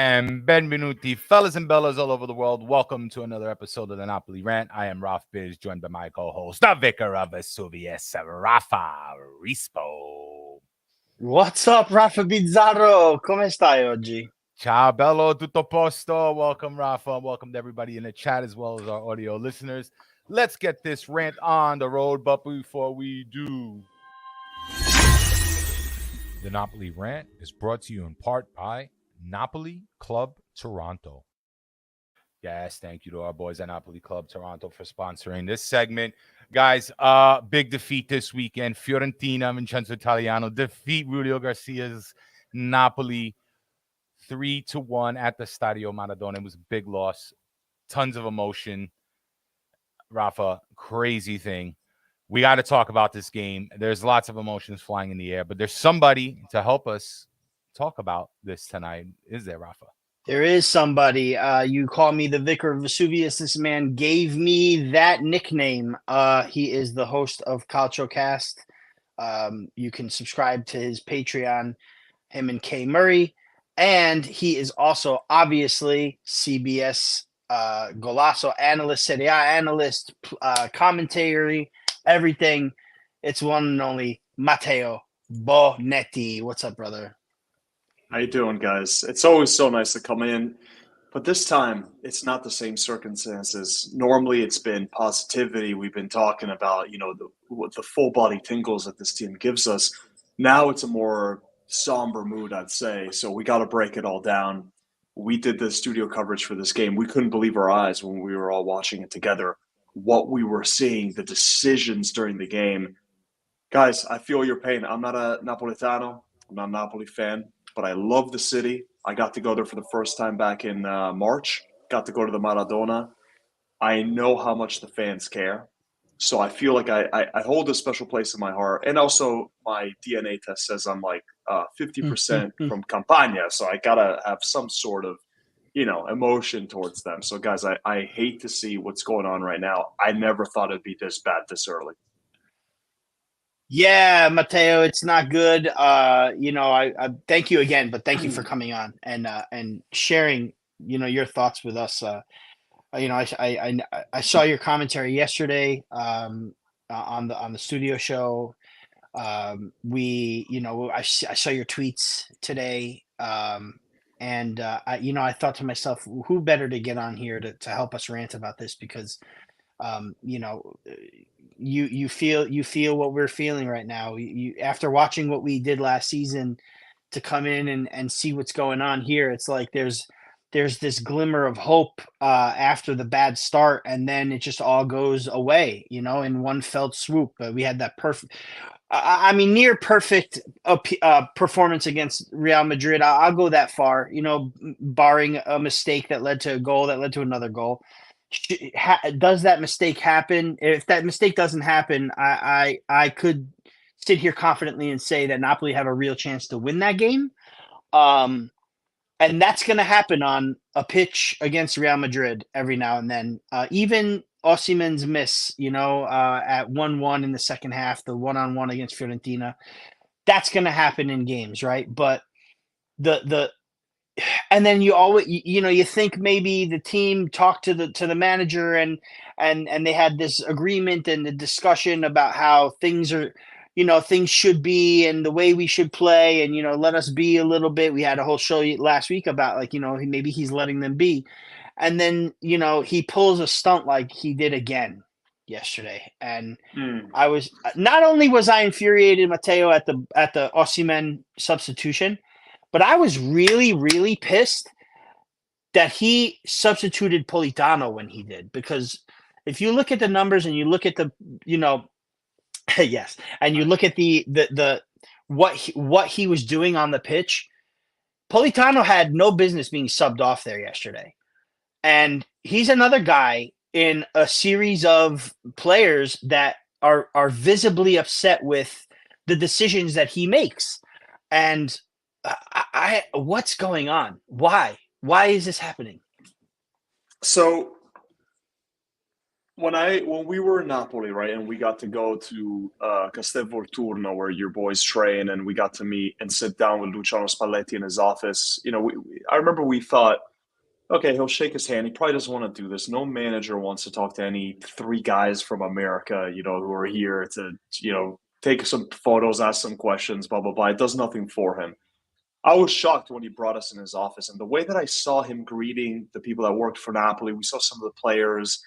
And benvenuti, fellas and bellas all over the world. Welcome to another episode of the Napoli Rant. I am Raf Biz, joined by my co-host, the Vicar of Vesuvius, Rafa Rispo. What's up, Rafa Bizzarro? Come stai oggi? Ciao, bello, tutto posto. Welcome, Rafa. Welcome to everybody in the chat as well as our audio listeners. Let's get this rant on the road, but before we do, the Napoli Rant is brought to you in part by Napoli Club Toronto. Yes, thank you to our boys at Napoli Club Toronto for sponsoring this segment. Guys, big defeat this weekend. Fiorentina, Vincenzo Italiano defeat Rudi Garcia's Napoli 3-1 at the Stadio Maradona. It was a big loss. Tons of emotion. Rafa, crazy thing. We got to talk about this game. There's lots of emotions flying in the air, but there's somebody to help us talk about this tonight. Is there, Rafa? There is somebody. You call me the Vicar of Vesuvius. This man gave me that nickname. He is the host of CalcioCast. You can subscribe to his Patreon, him and Kay Murray. And he is also obviously CBS Golasso analyst, Serie A analyst, commentary, everything. It's one and only Matteo Bonetti. What's up, brother? How you doing, guys? It's always so nice to come in, but this time it's not the same circumstances. Normally it's been positivity. We've been talking about, the full body tingles that this team gives us. Now it's a more somber mood, I'd say. So we got to break it all down. We did the studio coverage for this game. We couldn't believe our eyes when we were all watching it together. What we were seeing, the decisions during the game. Guys, I feel your pain. I'm not a Napolitano. I'm not a Napoli fan. But I love the city. I got to go there for the first time back in March. Got to go to the Maradona. I know how much the fans care. So I feel like I hold a special place in my heart. And also my DNA test says I'm like 50% from Campania. So I got to have some sort of, emotion towards them. So, guys, I hate to see what's going on right now. I never thought it'd be this bad this early. Yeah, Matteo, it's not good. I thank you again, but thank you for coming on and sharing, your thoughts with us. I saw your commentary yesterday on the studio show. I saw your tweets today, and I thought to myself, who better to get on here to help us rant about this because, you feel what we're feeling right now. You after watching what we did last season, to come in and see what's going on here, it's like there's this glimmer of hope after the bad start, and then it just all goes away, in one felt swoop. We had that near perfect performance against Real Madrid. I'll go that far, barring a mistake that led to a goal that led to another goal. Does that mistake happen? If that mistake doesn't happen, I could sit here confidently and say that Napoli have a real chance to win that game. And that's going to happen on a pitch against Real Madrid every now and then. Even Osimhen's miss, at 1-1 in the second half, the one-on-one against Fiorentina, that's going to happen in games, right? But and then you always, you think maybe the team talked to the manager and they had this agreement and the discussion about how things are, things should be and the way we should play and, let us be a little bit. We had a whole show last week about maybe he's letting them be. And then, he pulls a stunt like he did again yesterday. And not only was I infuriated, Matteo, at the Osimhen substitution, but I was really, really pissed that he substituted Politano when he did, because if you look at the numbers and you look at the, yes, and you look at the what he was doing on the pitch, Politano had no business being subbed off there yesterday. And he's another guy in a series of players that are visibly upset with the decisions that he makes. And what's going on? Why is this happening? So when we were in Napoli, right, and we got to go to Castel Volturno, where your boys train, and we got to meet and sit down with Luciano Spalletti in his office. I remember we thought, okay, he'll shake his hand. He probably doesn't want to do this. No manager wants to talk to any three guys from America, who are here to, take some photos, ask some questions, blah, blah, blah. It does nothing for him. I was shocked when he brought us in his office, and the way that I saw him greeting the people that worked for Napoli, we saw some of the players,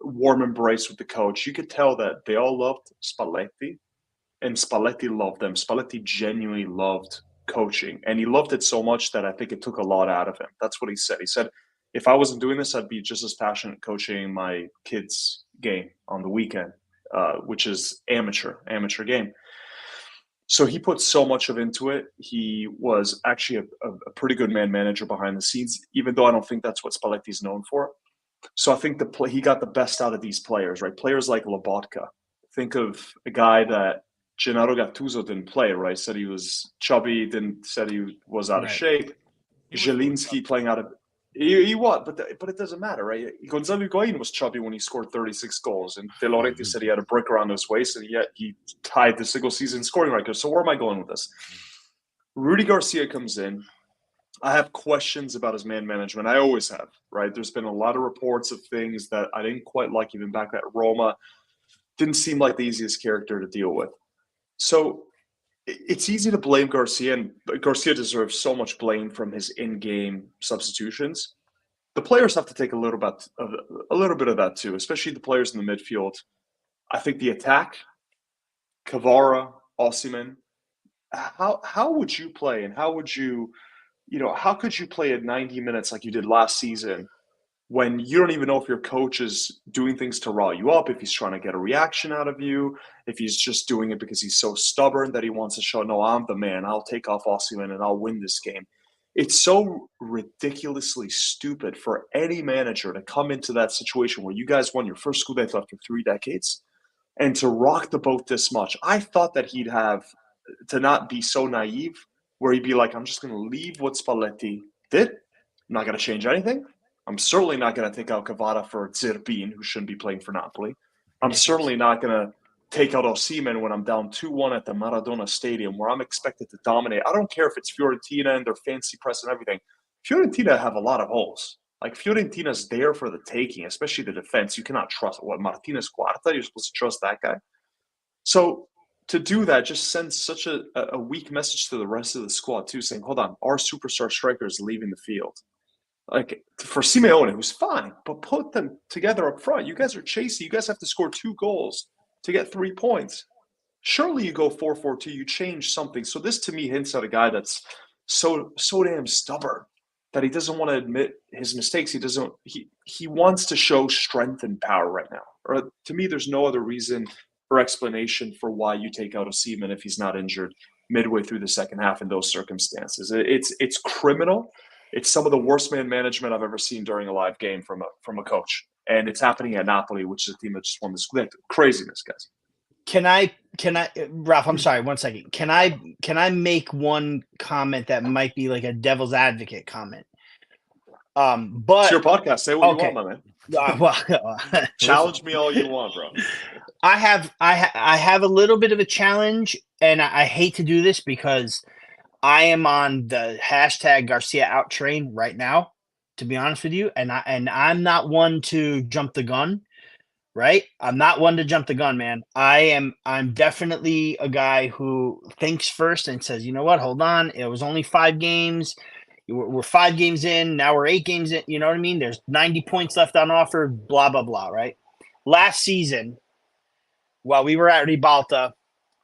warm embrace with the coach. You could tell that they all loved Spalletti, and Spalletti loved them. Spalletti genuinely loved coaching, and he loved it so much that I think it took a lot out of him. That's what he said. He said, if I wasn't doing this, I'd be just as passionate coaching my kids' game on the weekend, which is amateur game. So he put so much of into it. He was actually a pretty good man manager behind the scenes, even though I don't think that's what Spalletti's known for. So I think he got the best out of these players, right? Players like Lobotka. Think of a guy that Gennaro Gattuso didn't play, right? Said he was chubby, said he was out of shape. Zielinski playing out of he was, but it doesn't matter, right? Gonzalo Higuain was chubby when he scored 36 goals, and DeLaurentiis said he had a brick around his waist, and yet he tied the single season scoring record. So where am I going with this? Rudi Garcia comes in. I have questions about his man management. I always have, right? There's been a lot of reports of things that I didn't quite like even back at Roma. Didn't seem like the easiest character to deal with. So it's easy to blame Garcia, and Garcia deserves so much blame from his in-game substitutions. The players have to take a little bit of that too, especially the players in the midfield. I think the attack, Kvara, Osimhen, how would you play, and how would you, how could you play at 90 minutes like you did last season when you don't even know if your coach is doing things to rile you up, if he's trying to get a reaction out of you, if he's just doing it because he's so stubborn that he wants to show, no, I'm the man, I'll take off Osimhen and I'll win this game. It's so ridiculously stupid for any manager to come into that situation where you guys won your first Scudetto after 3 decades and to rock the boat this much. I thought that he'd have to not be so naive where he'd be like, I'm just going to leave what Spalletti did. I'm not going to change anything. I'm certainly not going to take out Kvara for Zerbin, who shouldn't be playing for Napoli. I'm certainly not going to take out Osimhen when I'm down 2-1 at the Maradona Stadium, where I'm expected to dominate. I don't care if it's Fiorentina and their fancy press and everything. Fiorentina have a lot of holes. Like, Fiorentina's there for the taking, especially the defense. You cannot trust Martinez Quarta. You're supposed to trust that guy. So to do that just sends such a weak message to the rest of the squad, too, saying, hold on, our superstar striker is leaving the field. Like, for Simeone, who's fine, but put them together up front. You guys are chasing. You guys have to score 2 goals to get 3 points. Surely you go 4-4-2. You change something. So this, to me, hints at a guy that's so damn stubborn that he doesn't want to admit his mistakes. He wants to show strength and power right now. Or to me, there's no other reason or explanation for why you take out Osimhen if he's not injured midway through the second half in those circumstances. It's criminal. It's some of the worst man management I've ever seen during a live game from a coach. And it's happening at Napoli, which is a team that just won the Scudetto. Craziness, guys. Can I, Ralph, I'm sorry, 1 second. Can I make one comment that might be like a devil's advocate comment? But it's your podcast. Say what you want, my man. Challenge me all you want, bro. I have a little bit of a challenge, and I hate to do this because I am on the hashtag Garcia out train right now, to be honest with you. And I'm not one to jump the gun, right? I'm not one to jump the gun, man. I'm definitely a guy who thinks first and says, you know what, hold on. It was only 5 games. We're 5 games in. Now we're 8 games in. You know what I mean? There's 90 points left on offer, blah, blah, blah, right? Last season, while we were at Ribalta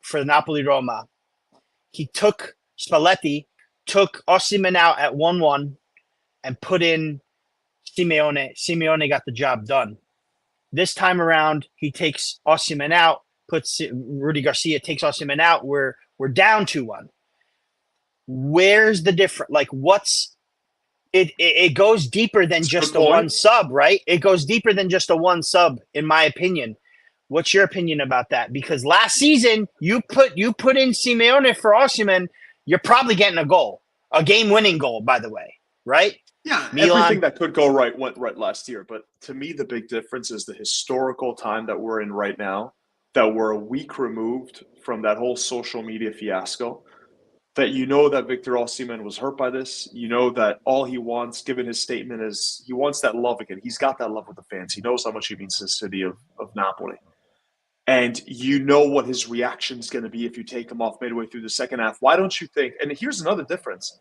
for Napoli Roma, Spalletti took Osimhen out at 1-1 and put in Simeone. Simeone got the job done. This time around, he takes Osimhen out, puts Rudi Garcia takes Osimhen out. We're down 2-1. Where's the difference? Like, what's it? It goes deeper than just a one sub, right? It goes deeper than just a one sub, in my opinion. What's your opinion about that? Because last season, you put in Simeone for Osimhen, you're probably getting a goal, a game-winning goal, by the way, right? Yeah, Milan. everything that could go right went right last year. But to me, the big difference is the historical time that we're in right now, that we're a week removed from that whole social media fiasco, that that Victor Osimhen was hurt by this. You know that all he wants, given his statement, is he wants that love again. He's got that love with the fans. He knows how much he means to the city of Napoli. And you know what his reaction is going to be if you take him off midway through the second half. Why don't you think – and here's another difference,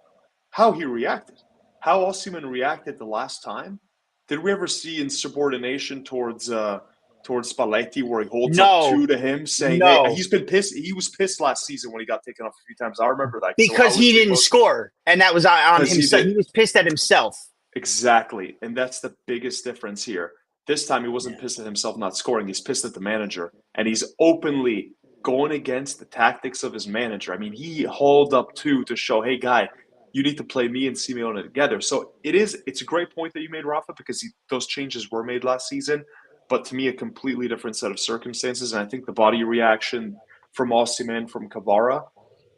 how he reacted. How Osimhen reacted the last time. Did we ever see insubordination towards Spalletti, where he holds up two to him, saying, "Hey, he's been pissed." He was pissed last season when he got taken off a few times. I remember that because he didn't score, and that was on himself. He was pissed at himself. Exactly, and that's the biggest difference here. This time, he wasn't pissed at himself not scoring. He's pissed at the manager, and he's openly going against the tactics of his manager. I mean, he hauled up two to show, "Hey, guy, you need to play me and Simeone together." So it's a great point that you made, Rafa, because those changes were made last season, but to me, a completely different set of circumstances. And I think the body reaction from Osimhen, from Kvara,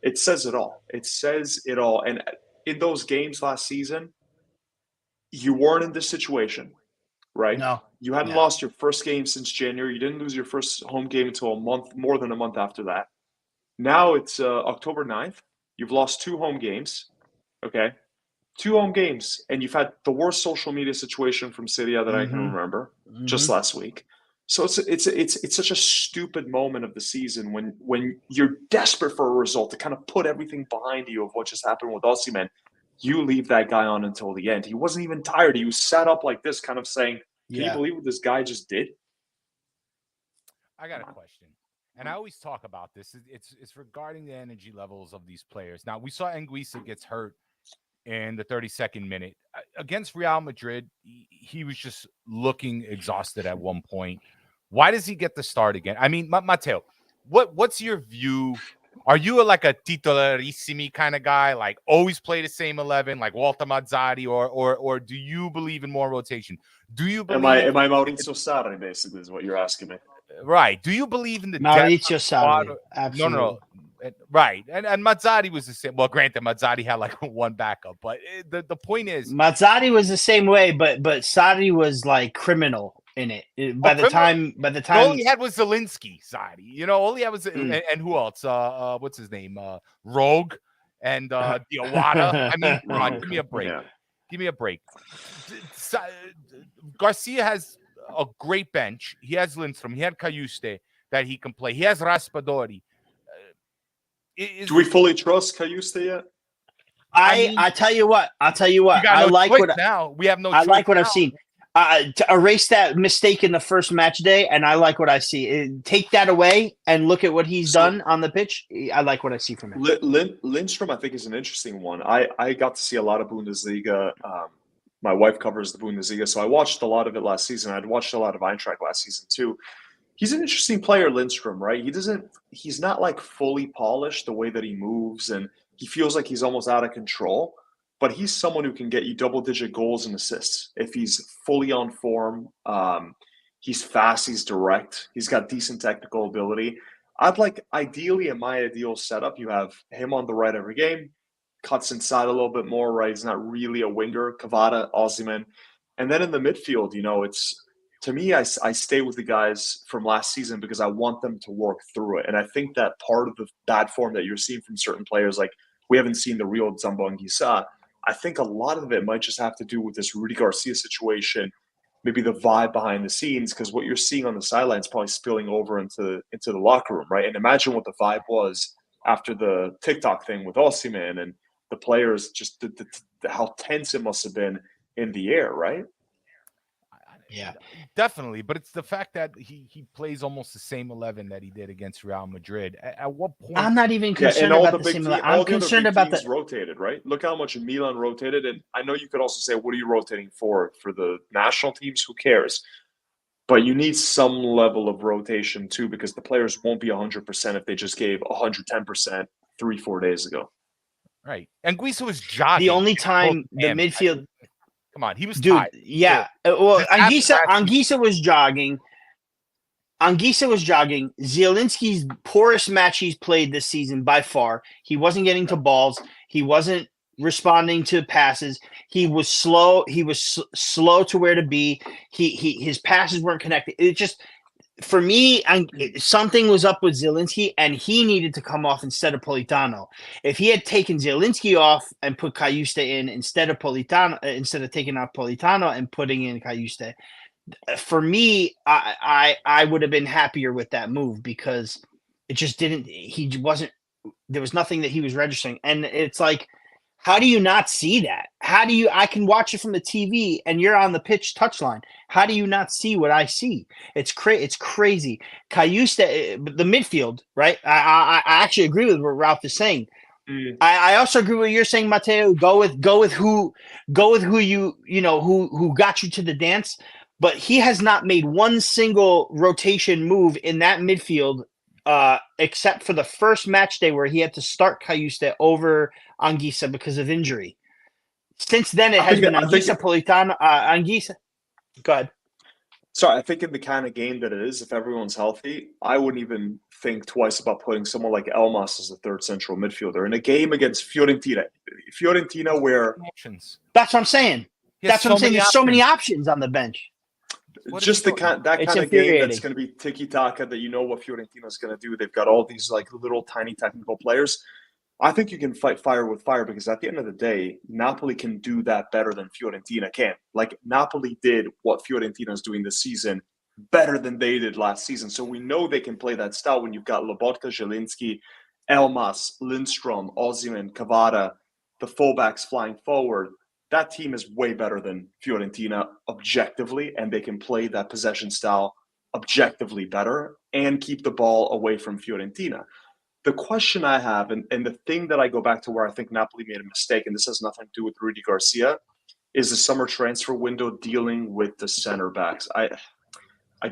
it says it all. It says it all. And in those games last season, you weren't in this situation, right? No. You hadn't lost your first game since January. You didn't lose your first home game until more than a month after that. Now it's October 9th. You've lost 2 home games. Okay, 2 home games, and you've had the worst social media situation from Serie A that I can remember just last week. So it's such a stupid moment of the season when you're desperate for a result to kind of put everything behind you of what just happened with Osimhen. You leave that guy on until the end. He wasn't even tired. He was sat up like this, kind of saying, "Can you believe what this guy just did?" I got a question. And I always talk about this. It's regarding the energy levels of these players. Now, we saw Anguissa gets hurt in the 32nd minute. Against Real Madrid, he was just looking exhausted at one point. Why does he get the start again? I mean, Matteo, what's your view? Are you like a titolarissimi kind of guy, like always play the same 11, like Walter Mazzarri, or do you believe in more rotation? Do you believe? Am I Maurizio Sarri, basically, is what you're asking me? Right. Do you believe in the Maurizio Sarri? Absolutely. No. Right. And Mazzarri was the same. Well, granted, Mazzarri had like one backup, but the point is Mazzarri was the same way, but Sarri was like criminal in it. By the time all he had was Zielinski, Sarri. All he had was and who else? What's his name? Rogue and Diawara. I mean, come on, give me a break. Yeah. Give me a break. Garcia has a great bench. He has Lindstrom. He had Cayuste that he can play. He has Raspadori. Do we fully trust Cayuste yet? I tell you what. I like what now. We have no. I like what I've seen. To erase that mistake in the first match day, and I like what I see. Take that away and look at what he's done on the pitch. I like what I see from him. Lindstrom, I think, is an interesting one. I got to see a lot of Bundesliga. My wife covers the Bundesliga, so I watched a lot of it last season. I'd watched a lot of Eintracht last season too. He's an interesting player, Lindstrom, right? He's not like fully polished the way that he moves, and he feels like he's almost out of control. But he's someone who can get you double-digit goals and assists if he's fully on form. He's fast, he's direct, he's got decent technical ability. Ideally, in my ideal setup, you have him on the right every game, cuts inside a little bit more, right? He's not really a winger, Kvara, Osimhen. And then in the midfield, to me, I stay with the guys from last season because I want them to work through it. And I think that part of the bad form that you're seeing from certain players, like we haven't seen the real Zambo Anguissa, I think a lot of it might just have to do with this Rudi Garcia situation, maybe the vibe behind the scenes, because what you're seeing on the sidelines probably spilling over into the locker room, right? And imagine what the vibe was after the TikTok thing with Osimhen and the players, just how tense it must have been in the air, right? Yeah, definitely. But it's the fact that he plays almost the same 11 that he did against Real Madrid. At what point? I'm not even concerned about the same 11. I'm concerned about the rotated, right? Look how much Milan rotated. And I know you could also say, what are you rotating for the national teams? Who cares? But you need some level of rotation too, because the players won't be 100% if they just gave 110% 3-4 days ago. Right. And Guisa was jogging. The only time the midfield. Come on, he was tired. Yeah. Well, Anguissa was jogging. Zielinski's poorest match he's played this season by far. He wasn't getting to balls. He wasn't responding to passes. He was slow. He was slow to where to be. His passes weren't connected. It just, for me, something was up with Zielinski, and he needed to come off instead of Politano. If he had taken Zielinski off and put Cayuste in instead of Politano, instead of taking out Politano and putting in Cayuste, for me, I would have been happier with that move, because it just didn't. He wasn't. There was nothing that he was registering, and it's like, how do you not see that? How do you? I can watch it from the TV, and you're on the pitch touchline. How do you not see what I see? It's crazy. Cayuste, the midfield, right? I actually agree with what Ralph is saying. I also agree with what you're saying, Matteo. Go with who who got you to the dance. But he has not made one single rotation move in that midfield, except for the first match day where he had to start Cayuste over Anguissa because of injury. Since then, it has been Anguissa, Politano, Anguissa. Go ahead. Sorry, I think in the kind of game that it is, if everyone's healthy, I wouldn't even think twice about putting someone like Elmas as the third central midfielder in a game against Fiorentina. Fiorentina, where that's what I'm saying. That's what I'm saying. There's so many options on the bench. Just that kind of game that's going to be tiki-taka, that you know what Fiorentina is going to do. They've got all these like little tiny technical players. I think you can fight fire with fire, because at the end of the day, Napoli can do that better than Fiorentina can. Like, Napoli did what Fiorentina is doing this season better than they did last season. So we know they can play that style when you've got Lobotka, Zielinski, Elmas, Lindstrom, Osimhen, Cavada, the fullbacks flying forward. That team is way better than Fiorentina objectively, and they can play that possession style objectively better and keep the ball away from Fiorentina. The question I have, and the thing that I go back to where I think Napoli made a mistake, and this has nothing to do with Rudi Garcia, is the summer transfer window dealing with the center backs. I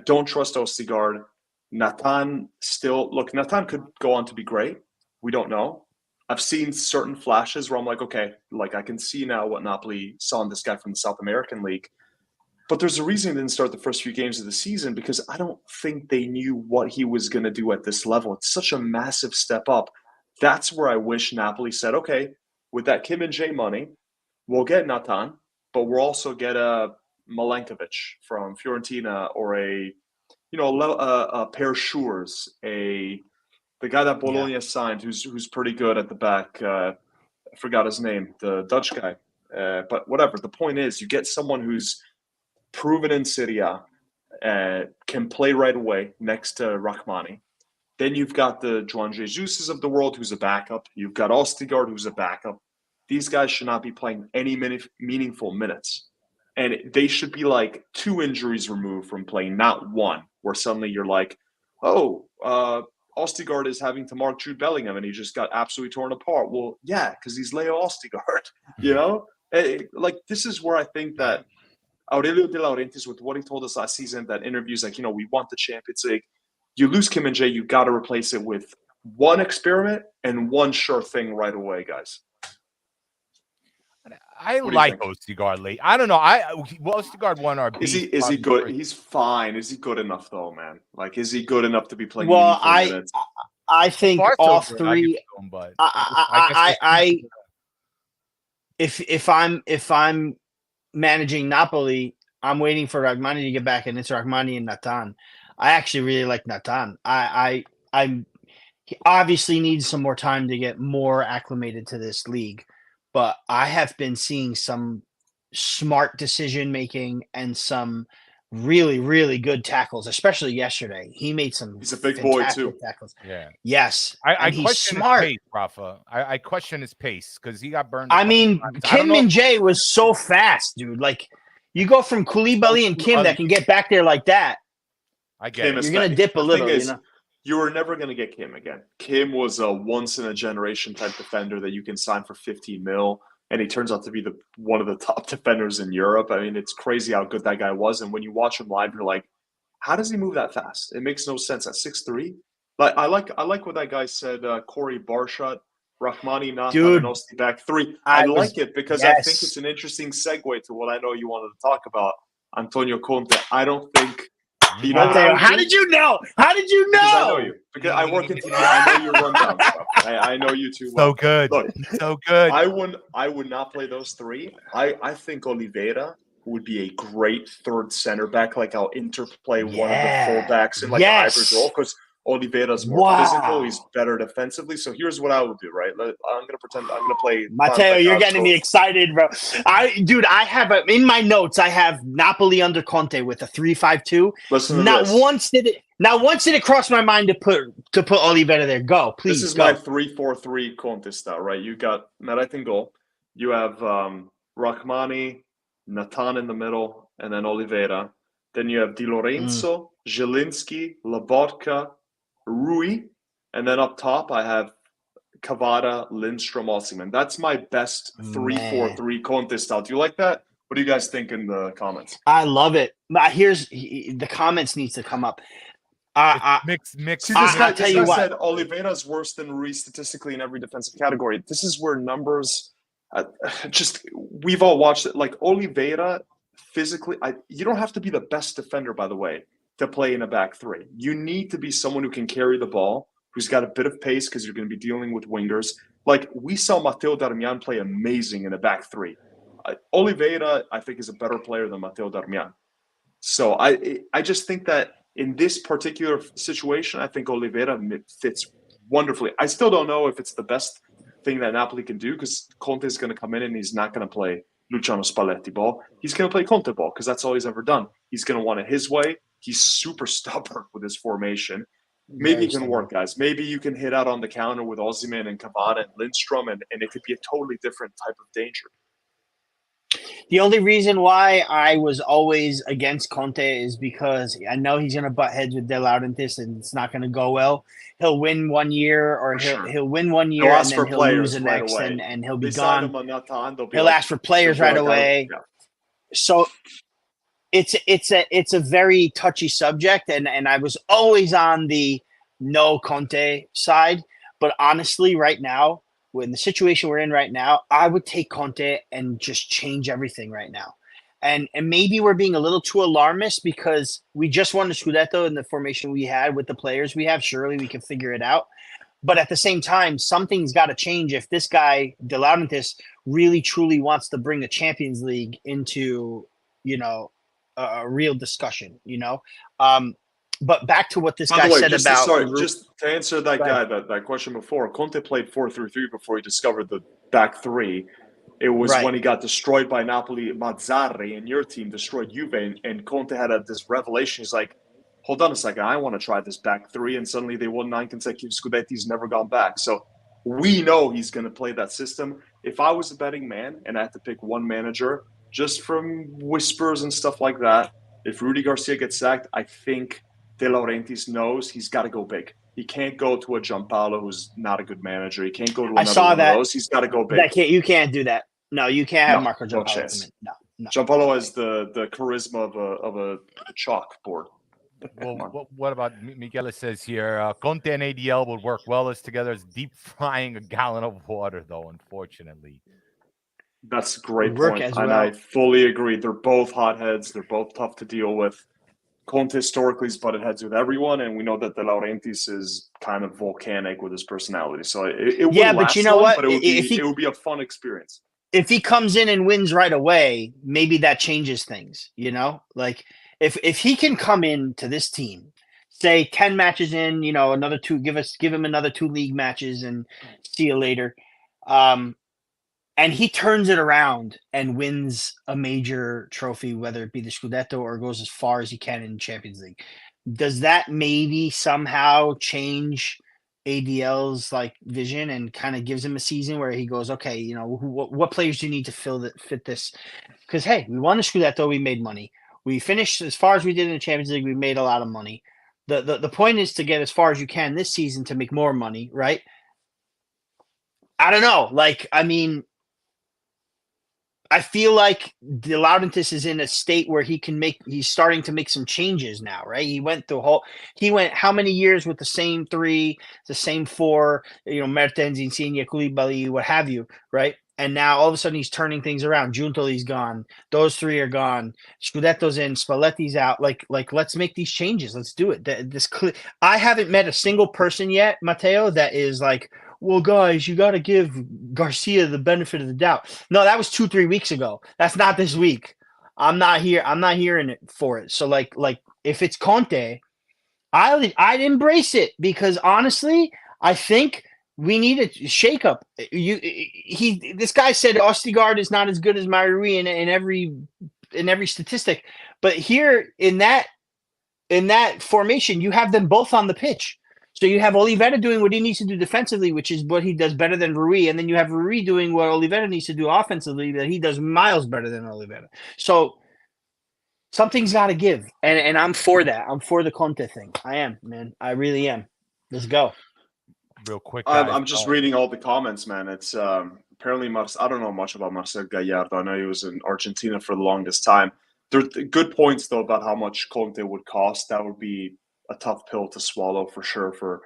don't trust Ostigard. Nathan could go on to be great. We don't know. I've seen certain flashes where I'm like, okay, like I can see now what Napoli saw in this guy from the South American League. But there's a reason he didn't start the first few games of the season, because I don't think they knew what he was going to do at this level. It's such a massive step up. That's where I wish Napoli said, okay, with that Kim and Jay money, we'll get Nathan, but we'll also get a Milenkovic from Fiorentina, or a Per Schurz, the guy that Bologna signed, who's pretty good at the back. I forgot his name, the Dutch guy. But whatever. The point is, you get someone who's proven in Serie A, can play right away next to Rachmani. Then you've got the Juan Jesuses of the world, who's a backup. You've got Ostigard, who's a backup. These guys should not be playing any meaningful minutes. And they should be like 2 injuries removed from playing, not one, where suddenly you're like, Ostigard is having to mark Jude Bellingham, and he just got absolutely torn apart. Well, yeah, because he's Leo Ostigard, you know? Like, this is where I think that Aurelio DeLaurtentiis, with what he told us last season, that interviews like, we want the Champions League. You lose Kim and Jay, you got to replace it with one experiment and one sure thing right away, guys. I like Ostigard late. I don't know. Ostigard won our. Is he good? He's fine. Is he good enough though, man? Like, is he good enough to be playing? Well, I think all three. If I'm managing Napoli, I'm waiting for Rachmani to get back, and it's Rachmani and Nathan. I actually really like Nathan. He obviously needs some more time to get more acclimated to this league, but I have been seeing some smart decision making and some really, really good tackles, especially yesterday. He made some. He's a big boy too. Tackles. Yeah. Yes. He's smart. His pace, Rafa. I question his pace because he got burned. I mean, Kim and Jay was so fast, dude. Like, you go from Koulibaly and Kim that can get back there like that. I get it. You're going to dip a little, You were never going to get Kim again. Kim was a once-in-a-generation type defender that you can sign for 15 mil, and he turns out to be one of the top defenders in Europe. I mean, it's crazy how good that guy was, and when you watch him live, you're like, how does he move that fast? It makes no sense at 6'3". Like, I like what that guy said, Corey Barshot, Rachmani, Nathan, and Osti back 3. I like it because I think it's an interesting segue to what I know you wanted to talk about, Antonio Conte. I don't think You know what Matteo, I would how do? did you know? How did you know? Because I know you. Because I work in TV. I know your rundown stuff. I know you too well. So good. Look, So good. I would not play those three. I think Oliveira would be a great third center back, like I'll interplay one of the fullbacks in like hybrid role, because Oliveira's more physical. He's better defensively. So here's what I would do, right? I'm gonna pretend I'm gonna play Matteo, you're getting me excited, bro. I have in my notes, I have Napoli under Conte with a 3-5-2. Listen to Not this. once did it cross my mind to put Oliveira there. Go, please. This is go. my 3-4-3 Conte style, right? You got Meret in goal. You have Rachmani, Natan in the middle, and then Oliveira. Then you have Di Lorenzo, Zielinski, Lobotka, Rui, and then up top I have Cavada, Lindstrom, Osimhen. That's my best 3-4-3 Conte style. Do you like that? What do you guys think in the comments? I love it. Here's the comments needs to come up. Mix. See, this guy said Oliveira's worse than Rui statistically in every defensive category. This is where numbers we've all watched it. Like Oliveira physically, you don't have to be the best defender, by the way, to play in a back three. You need to be someone who can carry the ball, who's got a bit of pace because you're going to be dealing with wingers. Like we saw Matteo Darmian play amazing in a back three. Oliveira, I think, is a better player than Matteo Darmian. So I just think that in this particular situation, I think Oliveira fits wonderfully. I still don't know if it's the best thing that Napoli can do because Conte is going to come in and he's not going to play Luciano Spalletti ball. He's going to play Conte ball because that's all he's ever done. He's going to want it his way. He's super stubborn with his formation. Maybe it can work, guys. Maybe you can hit out on the counter with Osimhen and Cavada and Lindstrom, and it could be a totally different type of danger. The only reason why I was always against Conte is because I know he's going to butt heads with DeLaurentiis and it's not going to go well. He'll win 1 year or he'll win 1 year and then he'll lose the next and he'll be gone. He'll ask for players right away. Yeah. So it's a very touchy subject and I was always on the no Conte side. But honestly, right now, in the situation we're in right now, I would take Conte and just change everything right now. And maybe we're being a little too alarmist because we just won the Scudetto in the formation we had with the players we have. Surely we can figure it out. But at the same time, something's got to change if this guy, DeLaurentiis, really truly wants to bring the Champions League into, a real discussion, But back to what this guy said about. Sorry, just to answer that guy, that question before. Conte played 4-3-3 before he discovered the back three. It was when he got destroyed by Napoli, Mazzarri, and your team destroyed Juve, and Conte had this revelation. He's like, hold on a second, I want to try this back three, and suddenly they won 9 consecutive Scudetti. He's never gone back. So we know he's going to play that system. If I was a betting man and I had to pick one manager, just from whispers and stuff like that, if Rudi Garcia gets sacked, I think DeLaurentiis knows he's got to go big. He can't go to a Giampaolo who's not a good manager. He can't go to another one of those. He's got to go big. You can't do that. No, you can't have Marco Giampaolo. No. Giampaolo has the charisma of a chalkboard. Well, what about Michele says here? Conte and ADL would work well as together as deep frying a gallon of water, though, unfortunately. That's a great point, and I fully agree. They're both hotheads. They're both tough to deal with. Conte historically has butted heads with everyone, and we know that DeLaurentiis is kind of volcanic with his personality. So it would last but you know what? But it would be a fun experience. If he comes in and wins right away, maybe that changes things. Like if he can come in to this team, say 10 matches in, another 2, give him another 2 league matches, and see you later. And he turns it around and wins a major trophy, whether it be the Scudetto or goes as far as he can in Champions League. Does that maybe somehow change ADL's vision and kind of gives him a season where he goes, okay, what players do you need to fit this? Because, hey, we won the Scudetto, we made money. We finished as far as we did in the Champions League, we made a lot of money. The point is to get as far as you can this season to make more money, right? I don't know. I feel like DeLaurentiis is in a state where he's starting to make some changes now, right? He went how many years with the same 3, the same 4, Mertens, Insigne, Koulibaly, what have you, right? And now all of a sudden he's turning things around. Giuntoli's gone. Those three are gone. Scudetto's in. Spalletti's out. Like let's make these changes. Let's do it. I haven't met a single person yet, Matteo, that is like, well, guys, you got to give Garcia the benefit of the doubt. No, that was 2-3 weeks ago. That's not this week. I'm not here. I'm not hearing it for it. So like if it's Conte, I'd embrace it, because honestly, I think we need a shakeup. This guy said Ostigard is not as good as Mairui in every statistic, but here in that formation, you have them both on the pitch. So you have Oliveira doing what he needs to do defensively, which is what he does better than Rui, and then you have Rui doing what Oliveira needs to do offensively, that he does miles better than Oliveira. So something's got to give, and I'm for that. I'm for the Conte thing. I am, man. I really am. Let's go. Real quick, guys. I'm just reading all the comments, man. It's apparently I don't know much about Marcel Gallardo. I know he was in Argentina for the longest time. There are good points, though, about how much Conte would cost. That would be a tough pill to swallow for sure for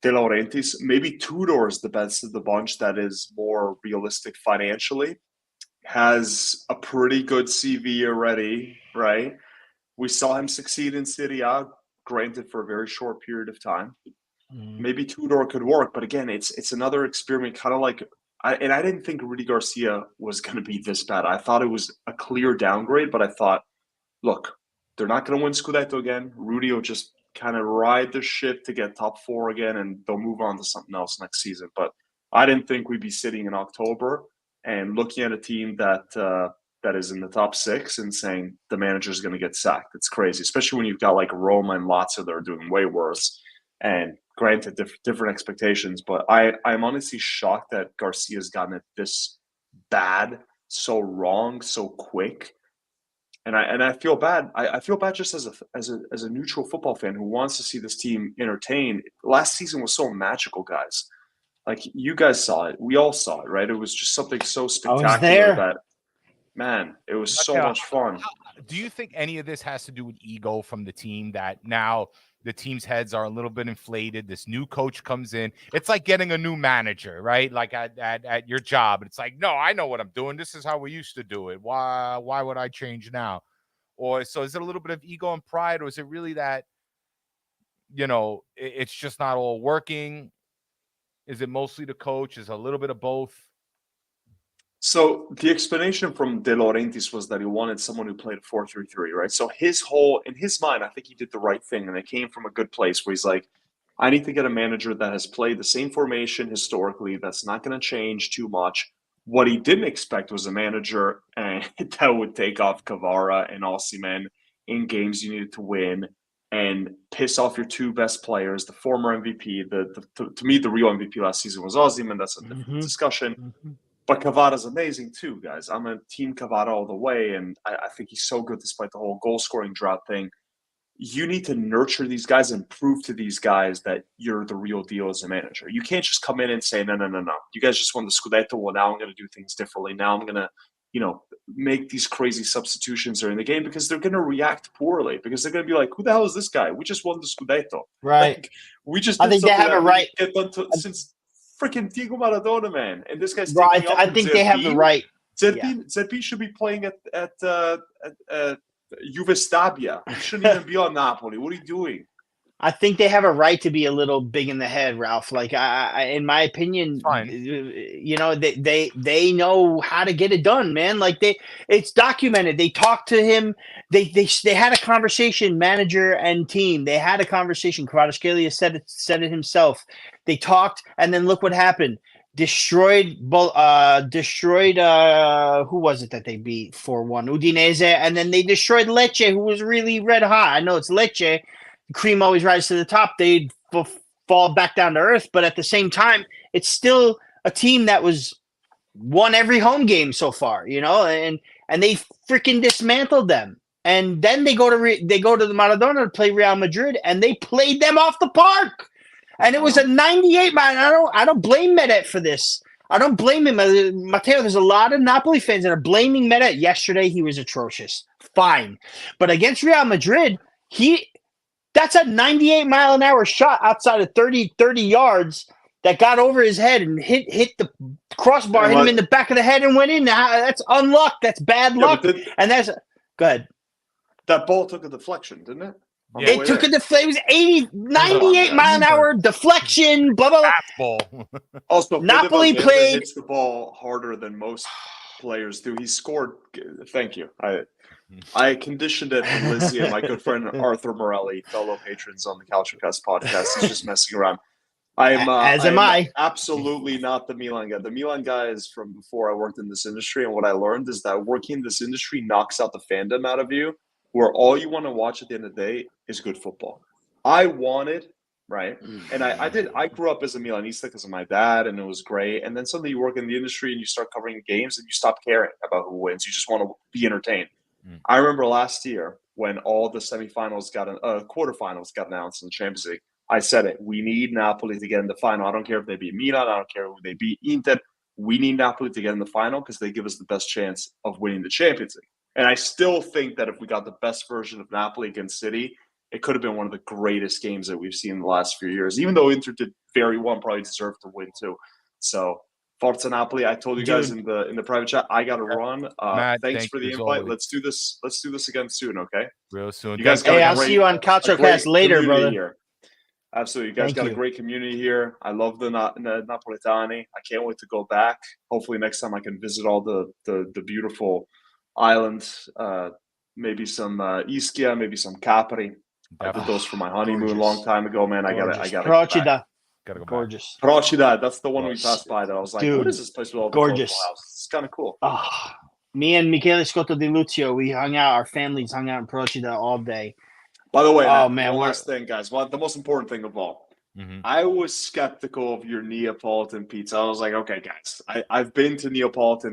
DeLaurentiis. Maybe Tudor is the best of the bunch that is more realistic financially. Has a pretty good CV already, right? We saw him succeed in Serie A, granted for a very short period of time. Maybe Tudor could work, but again, it's another experiment, kind of like I didn't think Rudi Garcia was going to be this bad. I thought it was a clear downgrade, but I thought, look, they're not going to win Scudetto again. Rudi will just kind of ride the ship to get top 4 again, and they'll move on to something else next season. But I didn't think we'd be sitting in October and looking at a team that is in the top 6 and saying the manager's going to get sacked. It's crazy, especially when you've got like Roma and Lazio that are doing way worse. And granted, different expectations, but I'm honestly shocked that Garcia's gotten it this bad, so wrong, so quick. And I feel bad. I feel bad just as a neutral football fan who wants to see this team entertained. Last season was so magical, guys. Like, you guys saw it. We all saw it, right? It was just something so spectacular that, man, it was so much fun. Do you think any of this has to do with ego from the team, that now the team's heads are a little bit inflated? This new coach comes in. It's like getting a new manager, right? Like at your job. It's like, no, I know what I'm doing. This is how we used to do it. Why would I change now? Or so is it a little bit of ego and pride, or is it really that, it's just not all working? Is it mostly the coach? Is it a little bit of both? So the explanation from De Laurentiis was that he wanted someone who played 4-3-3, right? So in his mind, I think he did the right thing, and it came from a good place where he's like, I need to get a manager that has played the same formation historically, that's not going to change too much. What he didn't expect was a manager that would take off Kvara and Osimhen in games you needed to win and piss off your 2 best players, the former MVP. To me, the real MVP last season was Osimhen. That's a different discussion. But Kvara's amazing too, guys. I'm a team Kvara all the way, and I think he's so good despite the whole goal-scoring drought thing. You need to nurture these guys and prove to these guys that you're the real deal as a manager. You can't just come in and say, no. You guys just won the Scudetto. Well, now I'm going to do things differently. Now I'm going to, make these crazy substitutions during the game, because they're going to react poorly, because they're going to be like, who the hell is this guy? We just won the Scudetto. Right. Like, we just I think they have a right. Since freaking Diego Maradona, man. And this guy's right. I think they have the right. Zerbi should be playing at Juve Stabia. He shouldn't even be on Napoli. What are you doing? I think they have a right to be a little big in the head, Ralph. Like, in my opinion, they know how to get it done, man. Like, it's documented. They talked to him. They had a conversation, manager and team. They had a conversation. Kvaratskhelia said it himself. They talked, and then look what happened. Destroyed. Who was it that they beat 4-1? Udinese, and then they destroyed Lecce, who was really red hot. I know it's Lecce. Cream always rises to the top. They'd fall back down to earth, but at the same time, it's still a team that won every home game so far, and they freaking dismantled them. And then they go to the Maradona to play Real Madrid, and they played them off the park. And it was a 98 man. I don't blame Meret for this. I don't blame him. Matteo, there's a lot of Napoli fans that are blaming Meret. Yesterday, he was atrocious. Fine. But against Real Madrid, that's a 98-mile-an-hour shot outside of 30 yards that got over his head and hit the crossbar hit him in the back of the head and went in. That's unluck. That's bad luck. And that's go ahead. That ball took a deflection, didn't it? Yeah. It took a deflection. It was 98 mile an hour deflection. Blah blah blah. Also, Napoli played. Hits the ball harder than most players do. He scored. Thank you. I conditioned it for Lizzie and my good friend Arthur Morelli, fellow patrons on the CalcioCast podcast. He's just messing around. I. Absolutely not the Milan guy. The Milan guy is from before I worked in this industry, and what I learned is that working in this industry knocks out the fandom out of you, where all you want to watch at the end of the day is good football. I wanted, right? And I grew up as a Milanista because of my dad, and it was great. And then suddenly you work in the industry and you start covering games and you stop caring about who wins. You just want to be entertained. I remember last year when all the quarterfinals got announced in the Champions League. I said it. We need Napoli to get in the final. I don't care if they beat Milan. I don't care who they beat. Inter. We need Napoli to get in the final because they give us the best chance of winning the Champions League. And I still think that if we got the best version of Napoli against City, it could have been one of the greatest games that we've seen in the last few years. Even though Inter did very well, probably deserved to win too. So, Forza Napoli. I told you guys in the private chat, I got to run. Matt, thanks for the invite. Always. Let's do this again soon, okay? Real soon. You guys Hey, I'll see you on CalcioCast later, brother. Here. Absolutely. You guys got a great community here. I love the Napoletani. I can't wait to go back. Hopefully next time I can visit all the beautiful islands. Maybe some Ischia, maybe some Capri. I did those for my honeymoon a long time ago, man. I gotta Procida. Gotta go Gorgeous. Procida, that's the one we passed by that I was like, what is this place with all the gorgeous houses? It's kind of cool. Oh, me and Michele Scotto Di Luzio, we hung out. Our families hung out in Procida all day. By the way, one last thing, guys. The most important thing of all. I was skeptical of your Neapolitan pizza. I was like, okay, guys, I've been to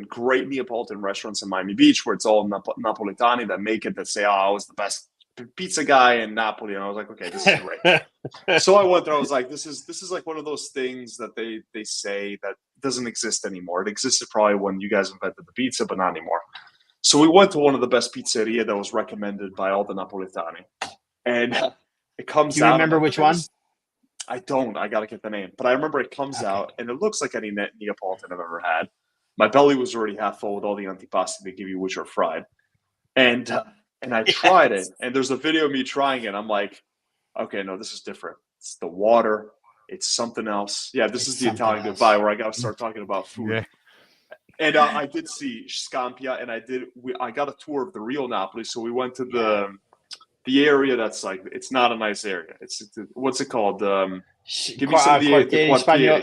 great Neapolitan restaurants in Miami Beach where it's all Napoletani that make it, that say, oh, I was the best pizza guy in Napoli. And I was like, okay, this is great. So I went there. I was like, this is like one of those things that they say that doesn't exist anymore. It existed probably when you guys invented the pizza, but not anymore. So we went to one of the best pizzeria that was recommended by all the Napoletani. And it comes out. Do you remember which one? I don't. I got to get the name. But I remember it comes out, and it looks like any Neapolitan I've ever had. My belly was already half full with all the antipasti they give you, which are fried. And I tried it, and there's a video of me trying it. I'm like, okay, no, this is different. It's the water. It's something else. Yeah, this is the Italian goodbye where I got to start talking about food. Yeah. And I did see Scampia, and I got a tour of the real Napoli. So we went to the area that's like, it's not a nice area. It's what's it called? Give me some of the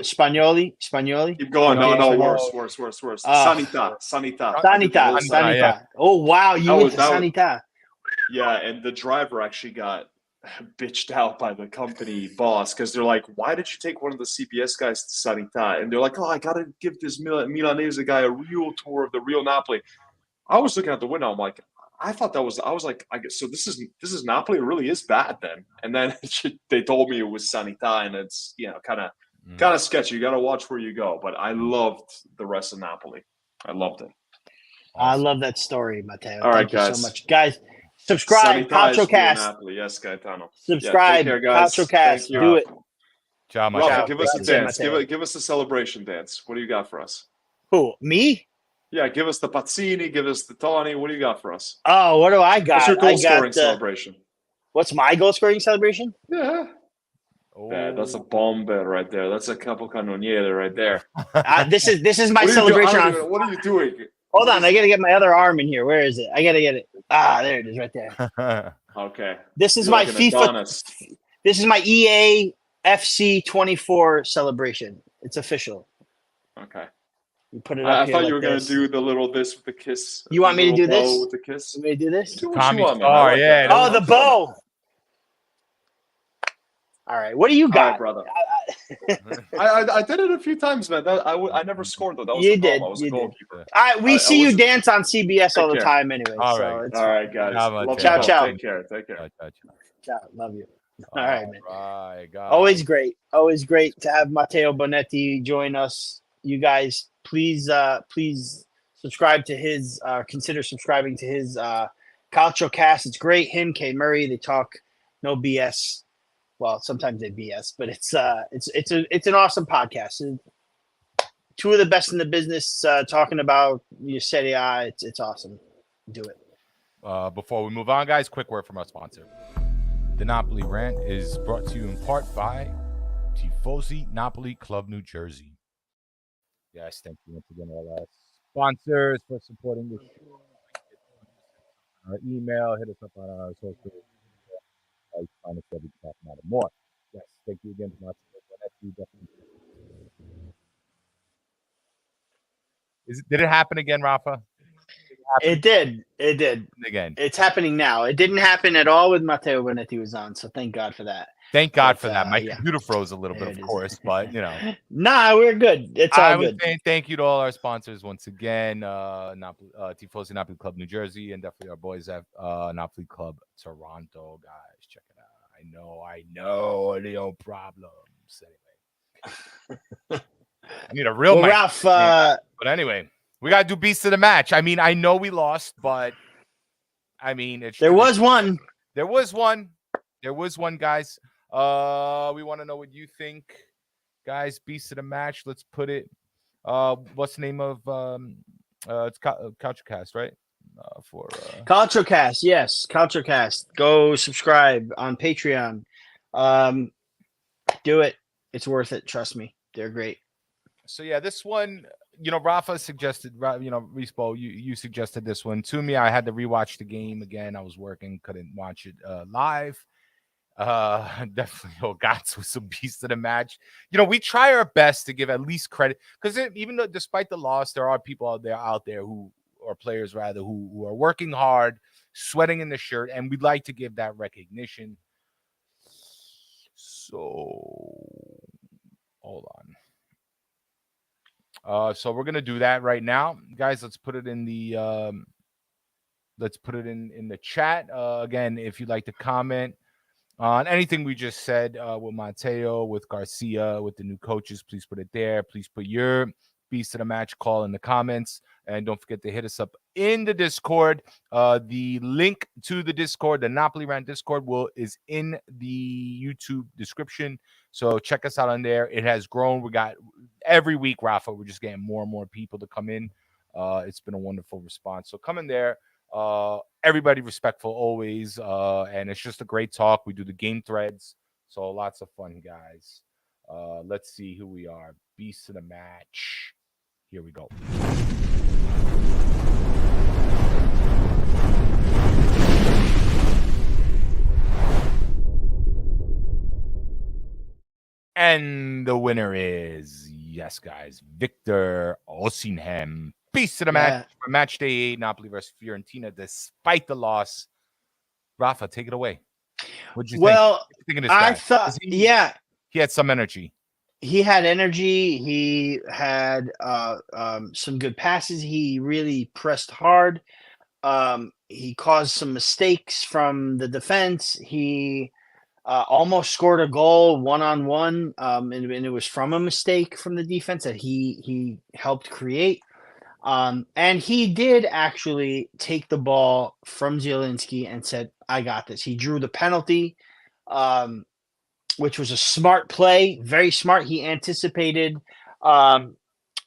Spagnoli. Keep going. No, worse. Sanità. Oh, wow. You went to Sanità. Yeah, and the driver actually got bitched out by the company boss because they're like, why did you take one of the CBS guys to Sanità? And they're like, oh, I got to give this Milanese guy a real tour of the real Napoli. I was looking out the window. I'm like, I was like, I guess so. This is Napoli. It really is bad then. And then they told me it was Sanità, and it's kind of sketchy. You got to watch where you go. But I loved the rest of Napoli. I loved it. Awesome. I love that story, Matteo. All right, Thank you so much, guys. Subscribe, CalcioCast. Yes, Gaetano. Subscribe, CalcioCast. Do it. Ciao, Matteo. Give us a dance. Give us a celebration dance. What do you got for us? Who? Me? Yeah, give us the Pazzini, give us the Tony. What do you got for us? Oh, what do I got? What's your goal-scoring celebration? What's my goal-scoring celebration? Yeah. Oh. Yeah, that's a bomb right there. That's a capo cannoniere right there. This is my celebration. What are you doing? Hold on, I got to get my other arm in here. Where is it? I got to get it. There it is right there. Okay. This is my FIFA. Adonis. This is my EA FC 24 celebration. It's official. Okay. You put it up I thought you were going to do the little this with the kiss. You want me to do this? With the kiss? You want me to do this? Do what you want, man. Yeah. Oh, the bow. All right. What do you got, brother? I did it a few times, man. I never scored, though. That was the problem. I was a goalkeeper. We see you dance on CBS all the time anyway. All right, guys. Ciao. Take care. Ciao. Love you. All right, man. Right, always great to have Matteo Bonetti join us. You guys, please subscribe to his consider subscribing to his CalcioCast. It's great. Him, Kay Murray, they talk no BS. Well, sometimes they BS, but it's an awesome podcast. two of the best in the business talking about your Serie A. It's awesome. Do it. Before we move on, guys, quick word from our sponsor. The Napoli Rant is brought to you in part by Tifosi Napoli Club New Jersey. Yes, thank you once again all our sponsors for supporting the show. Our email, hit us up on our social media. You find us there, we can talk about it more. Yes, thank you again to Did it happen again, Rafa? It did. Again. It's happening now. It didn't happen at all with Matteo Bonetti was on, so thank God for that. Thank God for that. My computer froze a little bit, of course, but Nah, we're good. It's all good. Saying thank you to all our sponsors once again. Tifosi Napoli Club New Jersey, and definitely our boys at Napoli Club Toronto. Guys, check it out. I know, no problems. Anyway, I need a real mic. Ralph. But anyway, we gotta do beast of the match. I mean, I know we lost, but I mean, there was one. There was one, guys. We want to know what you think, guys. Beast of the match. Let's put it. What's the name of it's Couchcast, right? For Culturecast, yes, Culturecast. Go subscribe on Patreon. Do it. It's worth it. Trust me, they're great. So yeah, this one, Rafa suggested, Respo, you suggested this one to me. I had to rewatch the game again. I was working, couldn't watch it live. Definitely Gats with some beast of the match. We try our best to give at least credit, because even though despite the loss, there are people out there who, or players rather, who are working hard, sweating in the shirt, and we'd like to give that recognition. So hold on. So we're gonna do that right now, guys. Let's put it in the in the chat. Again, if you'd like to comment on anything we just said with Matteo, with Garcia, with the new coaches, please put it there. Please put your beast of the match call in the comments, and don't forget to hit us up in the Discord. The link to the Discord, the Napoli Rant Discord, is in the YouTube description. So check us out on there. It has grown. We got every week, Rafa, we're just getting more and more people to come in. It's been a wonderful response. So come in there. Everybody respectful always, and it's just a great talk. We do the game threads, so lots of fun, guys. Let's see who we are. Beast of the match. Here we go. And the winner is, yes, guys, Victor Osimhen. Beast of the match for match day 8, Napoli versus Fiorentina, despite the loss. Rafa, take it away. What'd you think? Well, I thought, he had some energy. He had energy. He had some good passes. He really pressed hard. He caused some mistakes from the defense. He almost scored a goal one-on-one, and it was from a mistake from the defense that he helped create. And he did actually take the ball from Zielinski and said, I got this. He drew the penalty, which was a smart play, very smart. He anticipated, who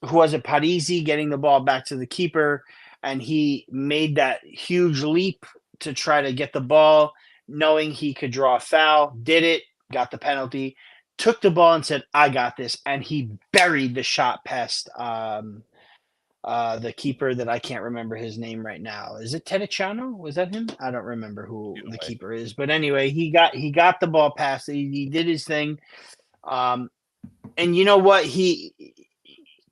was it, Parisi, getting the ball back to the keeper, and he made that huge leap to try to get the ball, knowing he could draw a foul, did it, got the penalty, took the ball and said, I got this, and he buried the shot past the keeper that I can't remember his name right now. Is it Tedicciano? Was that him? I don't remember who the keeper is. But anyway, he got the ball past. He did his thing. And you know what?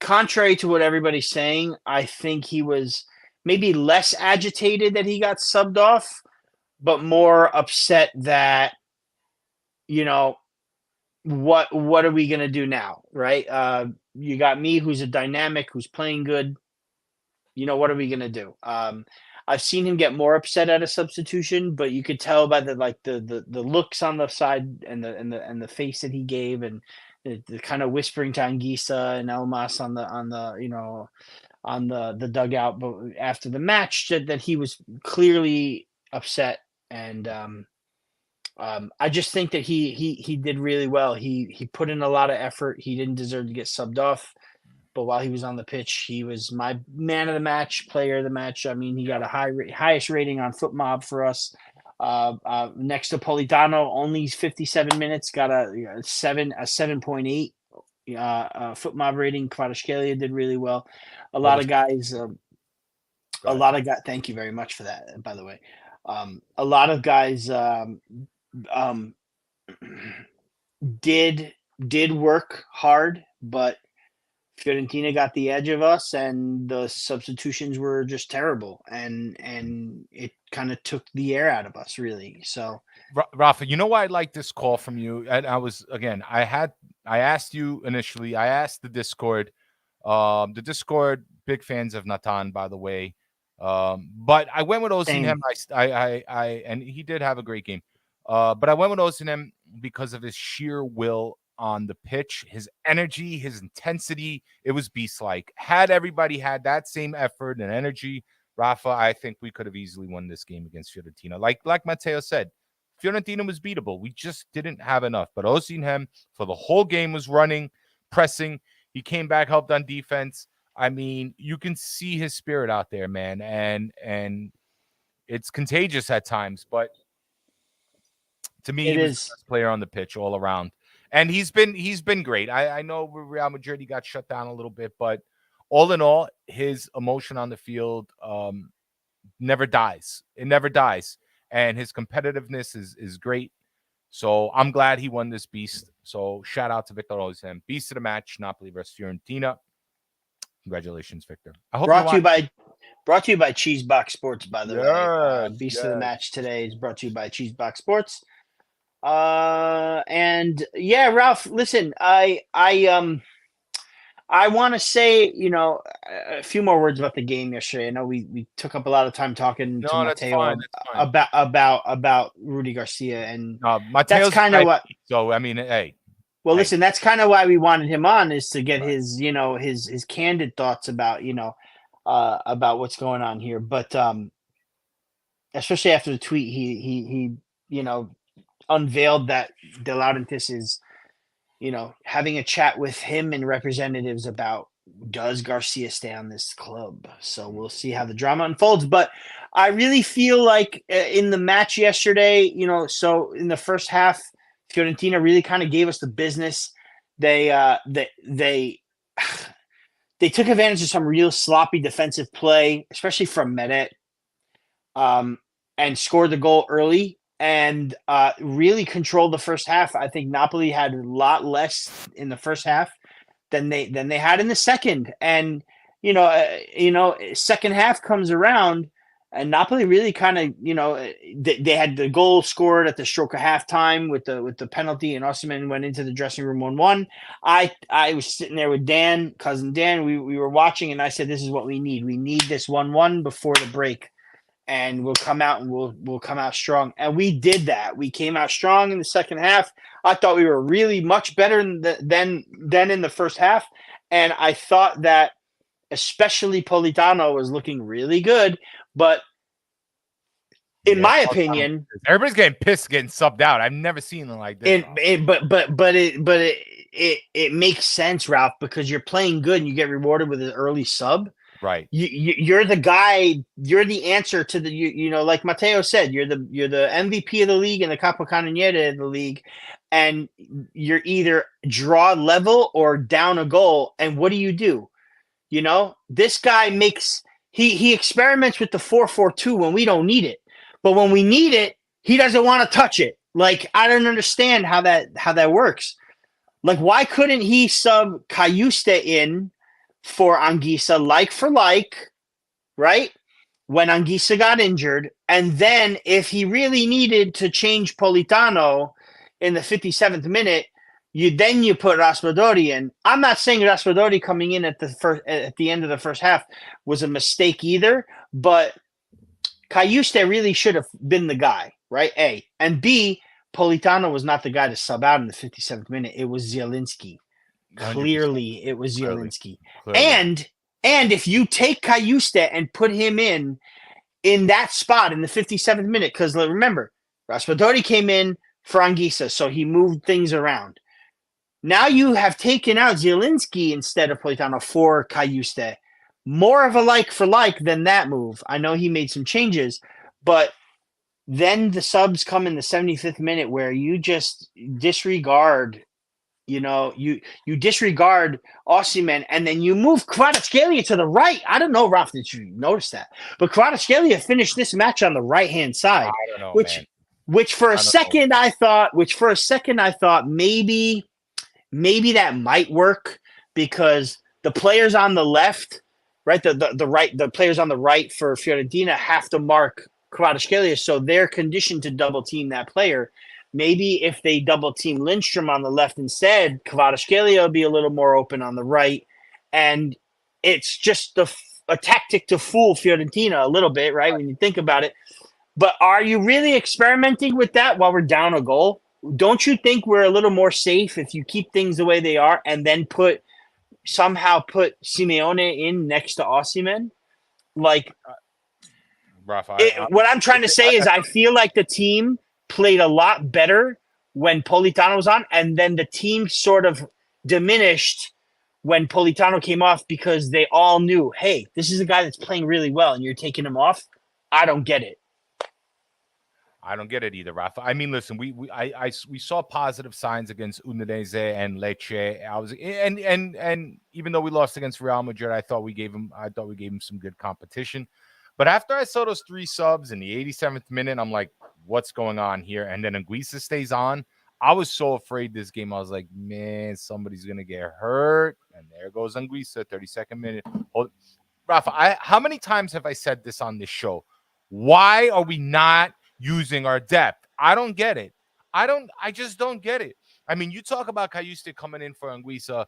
Contrary to what everybody's saying, I think he was maybe less agitated that he got subbed off, but more upset that, what are we going to do now, right? You got me, who's a dynamic, who's playing good. What are we going to do? I've seen him get more upset at a substitution, but you could tell by the looks on the side and the face that he gave, and the kind of whispering to Anguissa and Elmas on the dugout, but after the match, that he was clearly upset. And I just think that he did really well. He put in a lot of effort. He didn't deserve to get subbed off. but while he was on the pitch, he was my man of the match, player of the match. I mean, he got a highest rating on FootMob for us. Next to Politano, only 57 minutes, got a 7.8 FootMob rating. Kvaratskhelia did really well. A lot of guys. Thank you very much for that, by the way. A lot of guys did work hard, but Fiorentina got the edge of us, and the substitutions were just terrible, and it kind of took the air out of us, really. So, Rafa, you know why I like this call from you? And I asked you initially. I asked the Discord. Big fans of Natan, by the way. But I went with Osimhen. And he did have a great game. But I went with Osimhen because of his sheer will on the pitch, his energy, his intensity. It was beast-like. Had everybody had that same effort and energy, Rafa, I think we could have easily won this game against Fiorentina. Like Matteo said, Fiorentina was beatable. We just didn't have enough. But Osimhen for the whole game was running, pressing. He came back, helped on defense. I mean, you can see his spirit out there, man, and it's contagious at times. But to me, he was the best player on the pitch all around. And he's been great. I know with Real Madrid he got shut down a little bit, but all in all, his emotion on the field never dies. It never dies. And his competitiveness is great. So I'm glad he won this beast. So shout out to Victor Osimhen. Beast of the match, Napoli versus Fiorentina. Congratulations, Victor. I hope brought to you by Cheesebox Sports, by the way. Beast of the match today is brought to you by Cheesebox Sports. And yeah, Ralph, listen, I want to say, a few more words about the game yesterday. I know we took up a lot of time talking to Matteo about Rudi Garcia, and Matteo's that's kind of what. So I mean, hey. Well, listen, that's kind of why we wanted him on, is to get his candid thoughts about what's going on here. But especially after the tweet, he unveiled that DeLaurtentiis is, having a chat with him and representatives about, does Garcia stay on this club? So we'll see how the drama unfolds. But I really feel like in the match yesterday, so in the first half, Fiorentina really kind of gave us the business. They took advantage of some real sloppy defensive play, especially from Meret, and scored the goal early and really controlled the first half. I think Napoli had a lot less in the first half than they had in the second. And second half comes around, and Napoli really kind of, they had the goal scored at the stroke of halftime with the penalty, and Osimhen went into the dressing room 1-1. I was sitting there with cousin Dan. We were watching, and I said, this is what we need. We need this 1-1 before the break, and we'll come out and we'll come out strong. And we did that. We came out strong in the second half. I thought we were really much better than in the first half, and I thought that especially Politano was looking really good. But in my opinion, everybody's getting pissed, getting subbed out. I've never seen them like this. It makes sense, Ralph, because you're playing good and you get rewarded with an early sub. Right. You're the guy. You're the answer to the like Matteo said. You're the MVP of the league and the capocannoniere of the league, and you're either draw level or down a goal. And what do? This guy makes. He experiments with the 4-4-2 when we don't need it. But when we need it, he doesn't want to touch it. Like, I don't understand how that works. Like, why couldn't he sub Cayuste in for Anguissa, like for like, right? When Anguissa got injured. And then if he really needed to change Politano in the 57th minute, you put Raspadori in. I'm not saying Raspadori coming in at the end of the first half was a mistake either, but Cayuste really should have been the guy, right? A. And B, Politano was not the guy to sub out in the 57th minute. It was Zielinski. Clearly, it was Zielinski. And if you take Cayuste and put him in that spot in the 57th minute, because remember, Raspadori came in for Anguissa, so he moved things around. Now you have taken out Zielinski instead of Politano for Cajuste. More of a like for like than that move. I know he made some changes, but then the subs come in the 75th minute where you just disregard, you disregard Osimhen, and then you move Kvaratskhelia to the right. I don't know, Ralph, did you notice that? But Kvaratskhelia finished this match on the right-hand side. I don't know, which for a second I thought maybe that might work because the players on the left, right, the players on the right for Fiorentina have to mark Kvaratskhelia, so they're conditioned to double team that player. Maybe if they double team Lindstrom on the left instead, Kvaratskhelia will be a little more open on the right, and it's just a tactic to fool Fiorentina a little bit, right, when you think about it. But are you really experimenting with that while we're down a goal? Don't you think we're a little more safe if you keep things the way they are and then somehow put Simeone in next to Osimhen? Like, Rafa, what I'm trying to say is I feel like the team played a lot better when Politano was on, and then the team sort of diminished when Politano came off because they all knew, hey, this is a guy that's playing really well and you're taking him off. I don't get it. I don't get it either, Rafa. I mean, listen, we saw positive signs against Udinese and Lecce. And even though we lost against Real Madrid, I thought we gave him some good competition. But after I saw those 3 subs in the 87th minute, I'm like, what's going on here? And then Anguissa stays on. I was so afraid this game. I was like, man, somebody's going to get hurt. And there goes Anguissa, 32nd minute. Rafa, how many times have I said this on this show? Why are we not using our depth? I don't get it. I just don't get it. I mean, you talk about Cajuste coming in for Anguissa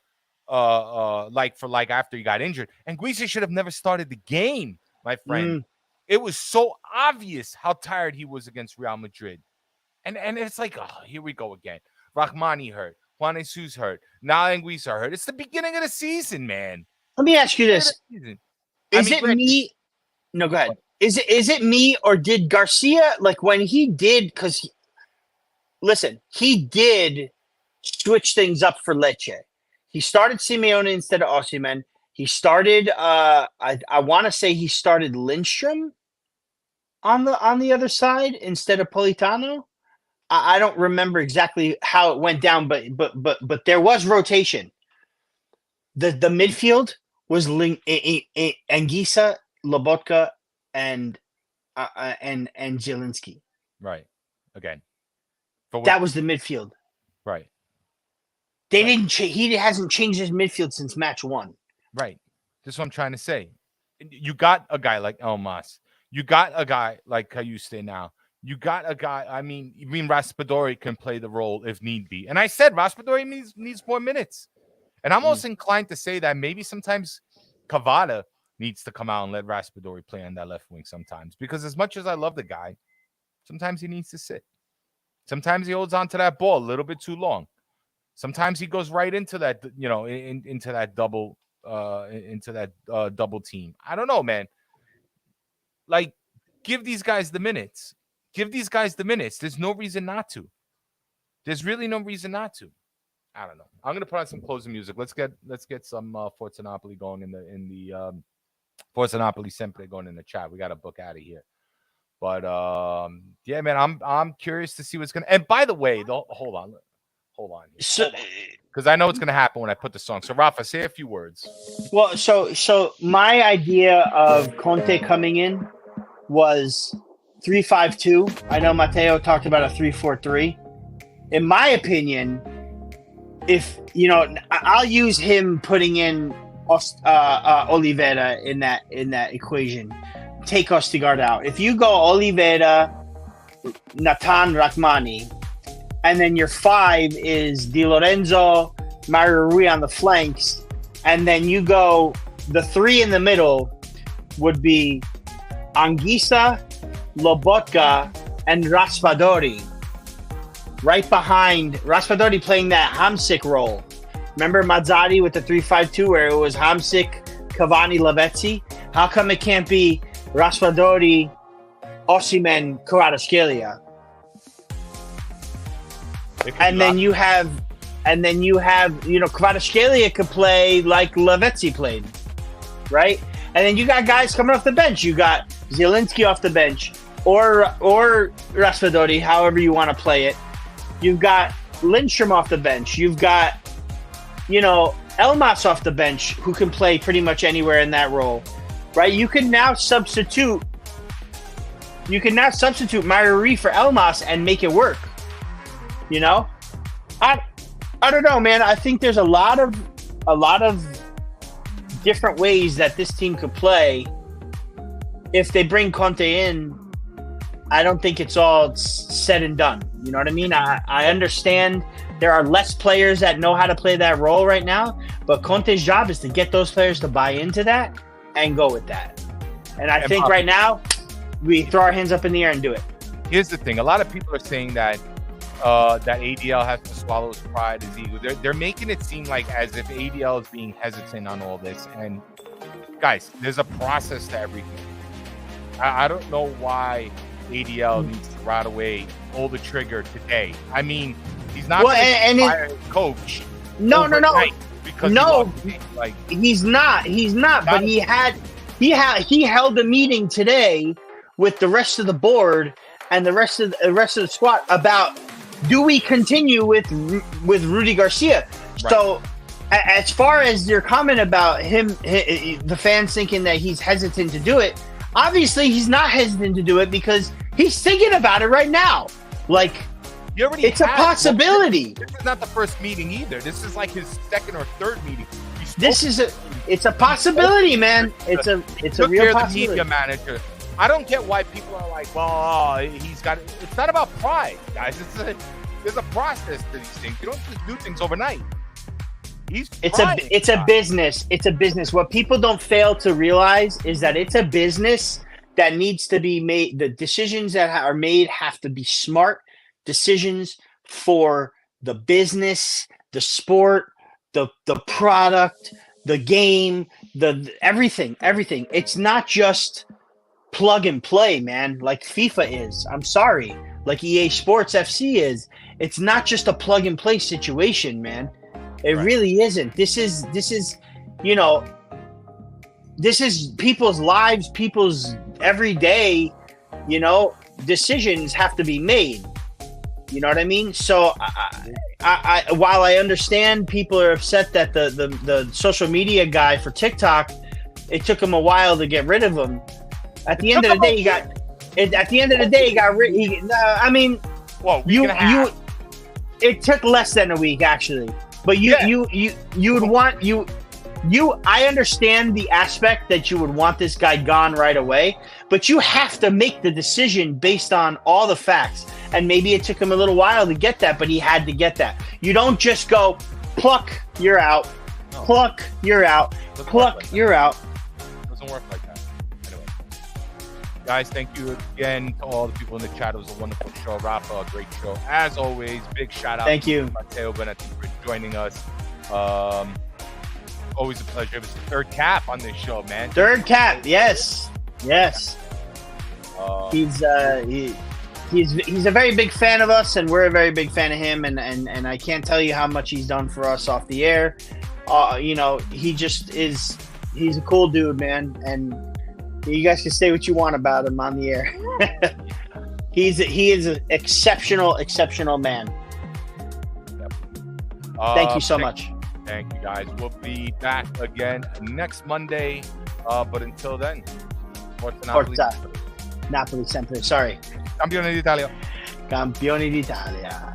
like for like after he got injured. Anguissa should have never started the game, my friend. It was so obvious how tired he was against Real Madrid. And it's like, oh, here we go again. Rahmani hurt. Juan Jesus hurt. Now Anguissa hurt. It's the beginning of the season, man. Let me ask you this. Is it me? No, go ahead. Is it me or did Garcia, like when he did, because listen, he did switch things up for Lecce. He started Simeone instead of Osimhen. He started I want to say he started Lindstrom on the other side instead of Politano. I don't remember exactly how it went down, but there was rotation. The midfield was Anguissa, Lobotka, and Zielinski. Right. Again. That was the midfield. Right. They didn't. He hasn't changed his midfield since match 1. Right. That's what I'm trying to say. You got a guy like Elmas. You got a guy like Cajuste now. You got a guy. I mean, even Raspadori can play the role if need be. And I said Raspadori needs more minutes. And I'm almost inclined to say that maybe sometimes Cavada needs to come out and let Raspadori play on that left wing sometimes. Because as much as I love the guy, sometimes he needs to sit. Sometimes he holds on to that ball a little bit too long. Sometimes he goes right into that, into that double team. I don't know, man. Like, give these guys the minutes. Give these guys the minutes. There's no reason not to. There's really no reason not to. I don't know. I'm gonna put on some closing music. Let's get some Forza Napoli going in the Forza Napoli sempre going in the chat. We got to book out of here. But yeah, man, I'm curious to see what's gonna. And by the way, hold on, because I know what's gonna happen when I put the song. So Rafa, say a few words. Well, so my idea of Conte coming in was 3-5-2. I know Matteo talked about a 3-4-3. In my opinion, if I'll use him putting in Oliveira in that equation. Take Ostigard out. If you go Oliveira, Nathan, Rahmani, and then your 5 is Di Lorenzo, Mario Rui on the flanks, and then you go the 3 in the middle would be Anguissa, Lobotka, and Raspadori. Right behind Raspadori playing that Hamsik role. Remember Mazzari with the 3-5-2 where it was Hamsik, Cavani, Lavezzi? How come it can't be Raspadori, Osimhen, Kvaratskhelia? And then you have And then you have, Kvaratskhelia could play like Lavezzi played, right? And then you got guys coming off the bench. You got Zielinski off the bench, or Raspadori, however you want to play it. You've got Lindstrom off the bench. You've got, Elmas off the bench, who can play pretty much anywhere in that role, right? You can now substitute Maruri for Elmas and make it work. I don't know, man. I think there's a lot of different ways that this team could play. If they bring Conte in, I don't think it's all said and done. You know what I mean? I understand there are less players that know how to play that role right now, but Conte's job is to get those players to buy into that and go with that. And I think right now, we throw our hands up in the air and do it. Here's the thing. A lot of people are saying that that ADL has to swallow his pride, his ego. They're making it seem like as if ADL is being hesitant on all this. And guys, there's a process to everything. I don't know why ADL needs to right away pull the trigger today. I mean, he's not going to fire his coach. No. Because he's not. But he held a meeting today with the rest of the board and the rest of the squad about, do we continue with Rudi Garcia? Right. So, as far as your comment about him, the fans thinking that he's hesitant to do it, obviously he's not hesitant to do it because he's thinking about it right now. Like, it's a possibility. This is not the first meeting either. This is like his second or third meeting. It's a possibility, man. It's a real possibility. The media manager. I don't get why people are like, well, he's got it. It's not about pride, guys. There's a process to these things. You don't just do things overnight. It's a business. It's a business. What people don't fail to realize is that it's a business that needs to be made. The decisions that are made have to be smart decisions for the business, the sport, the product, the game, the everything. It's not just plug and play, man, like FIFA is. I'm sorry, like EA Sports FC is. It's not just a plug and play situation, man. It really isn't. This is people's lives, people's everyday, decisions have to be made. You know what I mean? So I while I understand people are upset that the social media guy for TikTok, it took him a while to get rid of him. At the end of the day, he got rid. It took less than a week actually. But I understand the aspect that you would want this guy gone right away, but you have to make the decision based on all the facts. And maybe it took him a little while to get that, but he had to get that. You don't just go, pluck, you're out, pluck, you're out, pluck, you're out. It doesn't work like that. Anyway, guys, thank you again to all the people in the chat. It was a wonderful show. Rafa, a great show. As always, big shout out to Matteo Benetti for joining us. Always a pleasure. It was the third cap on this show, man. Third cap, yes. He's a very big fan of us, and we're a very big fan of him. And I can't tell you how much he's done for us off the air. He just is. He's a cool dude, man. And you guys can say what you want about him on the air. He is an exceptional man. Yep. Thank you so much. Thank you, guys. We'll be back again next Monday. But until then, Forza Napoli sempre. Sorry. Campione d'Italia. Campioni d'Italia.